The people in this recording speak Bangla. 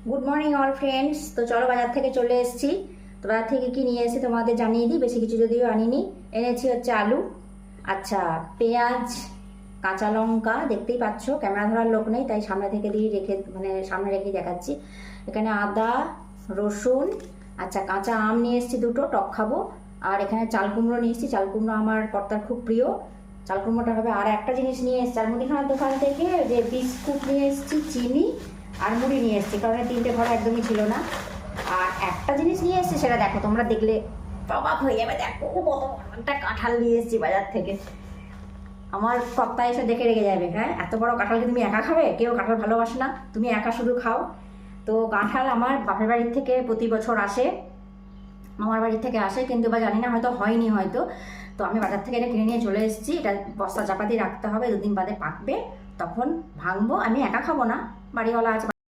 Good morning all friends. তো চলো বাজার থেকে চলে এসেছি। তো বাজার থেকে কি নিয়ে এসেছি তোমাদের জানিয়ে দিই, বেশি কিছু যদিও আনিনি। এনেছি হচ্ছে আলু, আচ্ছা পেঁয়াজ, কাঁচা লঙ্কা, দেখতেই পাচ্ছ ক্যামেরা ধরার লোক নেই তাই সামনে থেকে দিয়ে রেখে সামনে রেখেই দেখাচ্ছি। এখানে আদা, রসুন, আচ্ছা কাঁচা আম নিয়ে এসেছি দুটো, টক খাবো। আর এখানে চাল কুমড়ো নিয়ে এসেছি, চাল কুমড়ো আমার কর্তার খুব প্রিয়, চাল কুমড়োটা হবে। আর একটা জিনিস নিয়ে এসেছি আর মুদিখানার দোকান থেকে, যে বিস্কুট নিয়ে এসেছি, চিনি আর মুড়ি নিয়ে এসেছি, কারণ তিনটে ঘর একদমই ছিল না। আর একটা জিনিস নিয়ে এসেছি, সেটা দেখো, তোমরা দেখলে অবাক হয়ে যাবে। দেখো কত বড় একটা কাঁঠাল নিয়ে এসেছি বাজার থেকে। আমার কর্তা এসে দেখে রেখে যাবে, হ্যাঁ এত বড় কাঁঠাল কি তুমি একা খাবে? কেউ কাঁঠাল ভালোবাসে না, তুমি একা শুধু খাও। তো কাঁঠাল আমার বাপের বাড়ির থেকে প্রতি বছর আসে, মামার বাড়ির থেকে আসে, কিন্তু বা জানি না, হয়তো হয়নি হয়তো। তো আমি বাজার থেকে এটা কিনে নিয়ে চলে এসেছি। এটা বস্তা চাপা দিয়ে রাখতে হবে, 2 দিন বাদে পাকবে, তখন ভাঙবো। আমি একা খাবো না, বাড়িওয়ালা আছে,